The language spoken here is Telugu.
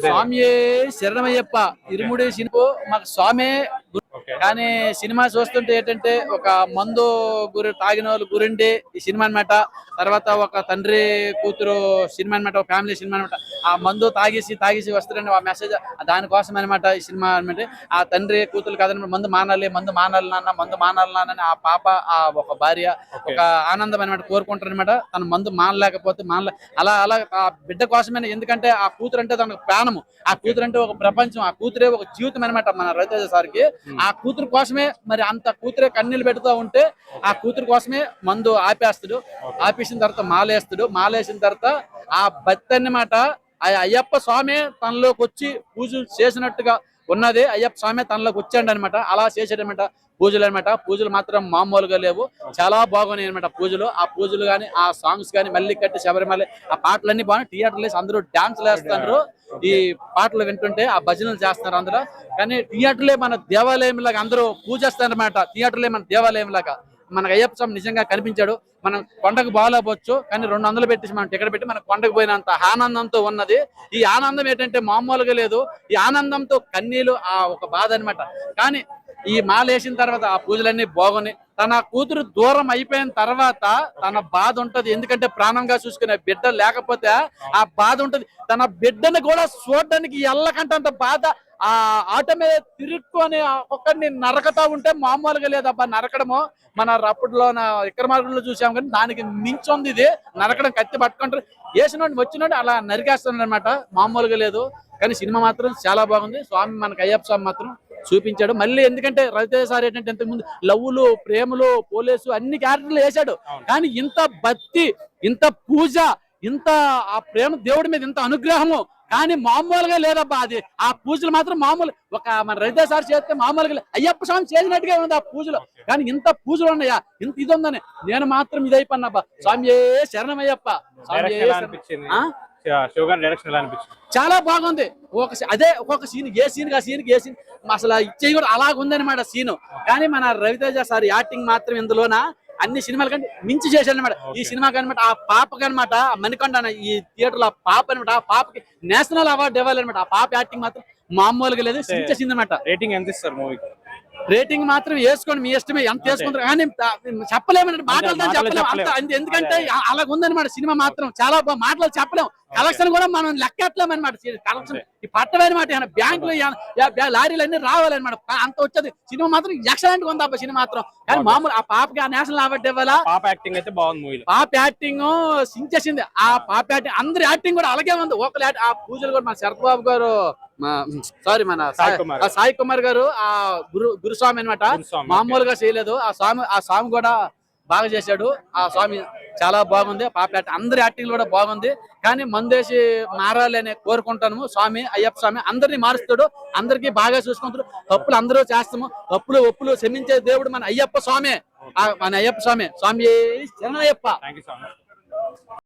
స్వామియే శరణమయ్యప్ప ఇరుముడి సినిమా మాకు స్వామి. కానీ సినిమా చూస్తుంటే ఏంటంటే ఒక మందు తాగిన వాళ్ళు గురిండి ఈ సినిమా అనమాట. తర్వాత ఒక తండ్రి కూతురు సినిమా అనమాట, ఒక ఫ్యామిలీ సినిమా అనమాట. ఆ మందు తాగేసి వస్తారండి ఆ మెసేజ్, దానికోసం అనమాట ఈ సినిమా అనమాట. ఆ తండ్రి కూతురు కదండి, మందు మానాలి నాన్న, మందు మానాలి నాన్న అని ఆ పాప ఆ ఒక భార్య ఒక ఆనందం అనమాట కోరుకుంటారు అనమాట. తన మందు మానలేకపోతే అలా అలా ఆ బిడ్డ కోసమే, ఎందుకంటే ఆ కూతురు అంటే తనకు ప్రాణము, ఆ కూతురు అంటే ఒక ప్రపంచం, ఆ కూతురే ఒక జీవితం అనమాట మన రవితేజ సార్కి. ఆ కూతురు కోసమే మరి అంత కూతురే కన్నీళ్ళు పెడుతూ ఉంటే ఆ కూతురు కోసమే మందు ఆపేస్తాడు. ఆపేసిన తర్వాత మాలేసిన తర్వాత ఆ భక్తి అన్నమాట ఆ అయ్యప్ప స్వామి తనలోకి వచ్చి పూజలు చేసినట్టుగా ఉన్నది. అయ్యప్ప స్వామి తనలోకి వచ్చాడు అనమాట. అలా చేసాడనమాట పూజలు అనమాట. పూజలు మాత్రం మామూలుగా లేవు, చాలా బాగున్నాయి అనమాట పూజలు. ఆ పూజలు కానీ ఆ సాంగ్స్ కానీ మళ్ళీ కట్టి శబరిమల ఆ పాటలన్నీ బాగున్నాయి. థియేటర్లు వేసి అందరూ డాన్స్లు వేస్తున్నారు. ఈ పాటలు వింటుంటే ఆ భజనలు చేస్తున్నారు అందరూ. కానీ థియేటర్లే మన దేవాలయం లాగా అందరూ పూజిస్తారు అనమాట. థియేటర్లే మన దేవాలయం లాగా మనకు అయ్యప్ప స్వామి నిజంగా కనిపించాడు. మనం కొండకు బాగాలేకపోవచ్చు, కానీ 200 పెట్టి మనం టికెట్ పెట్టి మనం కొండకు పోయినంత ఆనందంతో ఉన్నది. ఈ ఆనందం ఏంటంటే మామూలుగా లేదు. ఈ ఆనందంతో కన్నీళ్ళు ఆ ఒక బాధ అనమాట. కానీ ఈ మాల వేసిన తర్వాత ఆ పూజలన్నీ బాగున్నాయి. తన కూతురు దూరం అయిపోయిన తర్వాత తన బాధ ఉంటది, ఎందుకంటే ప్రాణంగా చూసుకునే బిడ్డ లేకపోతే ఆ బాధ ఉంటది. తన బిడ్డను కూడా చూడడానికి ఎల్లకంటే బాధ. ఆ ఆట మీద తిరుక్కొని ఒక్కడిని నరకతా ఉంటే మామూలుగా లేదబ్బా నరకడము. మన అప్పట్లో విక్రమార్కుల్లో చూసాం, కానీ దానికి మించి ఉంది ఇది నరకడం. కత్తి పట్టుకుంటారు, వేసినోడిని వచ్చినోడి అలా నరికేస్తున్నాడు అనమాట, మామూలుగా లేదు. కానీ సినిమా మాత్రం చాలా బాగుంది. స్వామి మనకు అయ్యప్ప స్వామి మాత్రం చూపించాడు. మళ్ళీ ఎందుకంటే రవితేజ సార్ ఏంటంటే ఇంతకు ముందు లవ్వులు, ప్రేమలు, పోలీసు అన్ని క్యారెక్టర్లు వేశాడు. కానీ ఇంత భక్తి, ఇంత పూజ, ఇంత ఆ ప్రేమ, దేవుడి మీద ఇంత అనుగ్రహము కానీ మామూలుగా లేదబ్బా. అది ఆ పూజలు మాత్రం మామూలు ఒక మన రవితేజ సార్ చేస్తే మామూలుగా అయ్యప్ప స్వామి చేసినట్టుగా ఉంది ఆ పూజలు. కానీ ఇంత పూజలు ఉన్నాయా, ఇంత ఇది ఉందని నేను మాత్రం ఇది అయిపోయినబ్బా. స్వామి శరణమయ్యప్ప. చాలా బాగుంది. అదే ఒక్కొక్క సీన్, ఏ సీన్ అసలు ఇచ్చే కూడా అలాగుందనమాట సీను. కానీ మన రవితేజ సార్ యాక్టింగ్ మాత్రం ఇందులోన అన్ని సినిమాల కంటే మించి చేశాడనమాట. ఈ సినిమా కనమాట ఆ పాపకి అనమాట, మణికొండ ఈ థియేటర్ లో ఆ పాప అనమాట, ఆ పాపకి నేషనల్ అవార్డు ఇవ్వాలన్నమాట. ఆ పాప యాక్టింగ్ మాత్రం మామూలుగా లేదు, సించేసింది అనమాట. రేటింగ్ ఎంత ఇస్తారు మూవీకి? రేటింగ్ మాత్రం వేసుకోండి, మీ ఇష్టమే, ఎంత వేసుకుంటారు. కానీ చెప్పలేమంటే మాటలతో చెప్పలేము అంత, ఎందుకంటే అలాగ ఉందనమాట సినిమా మాత్రం. చాలా మాటలు చెప్పలేము. కలెక్షన్ కూడా మనం లెక్కట్లేమన్నమాట. కలెక్షన్ ఈ పట్టమనమాట, బ్యాంకులు లారీలు అన్ని రావాలన్నమాట, అంత వచ్చేది. సినిమా మాత్రం ఎక్సలెంట్ గా ఉంది అబ్బా సినిమా మాత్రం. కానీ మామూలు ఆ పాపకి ఆ నేషనల్ అవార్డు ఇవ్వాలా. పాప యాక్టింగ్ అయితే బాగుంది. పాప యాక్టింగ్ సించేసింది. ఆ పాప యాక్టింగ్, అందరి యాక్టింగ్ కూడా అలాగే ఉంది. ఒకరు ఆ పూజలు కూడా మన శరత్ బాబు గారు, మన సాయి కుమార్ గారు ఆ గురుస్వామి అనమాట, మామూలుగా చేయలేదు. ఆ స్వామి కూడా బాగా చేశాడు. ఆ స్వామి చాలా బాగుంది. పాప అందరి యాక్టింగ్ కూడా బాగుంది. కానీ మందేసి మారాలి అని కోరుకుంటాను. స్వామి అయ్యప్ప స్వామి అందరినీ మారుస్తాడు, అందరికీ బాగా చూసుకుంటాడు. తప్పులు అందరూ చేస్తాము, ఒప్పులు క్షమించే దేవుడు మన అయ్యప్ప స్వామి. మన అయ్యప్ప స్వామి. స్వామి శరణయ్యప్ప.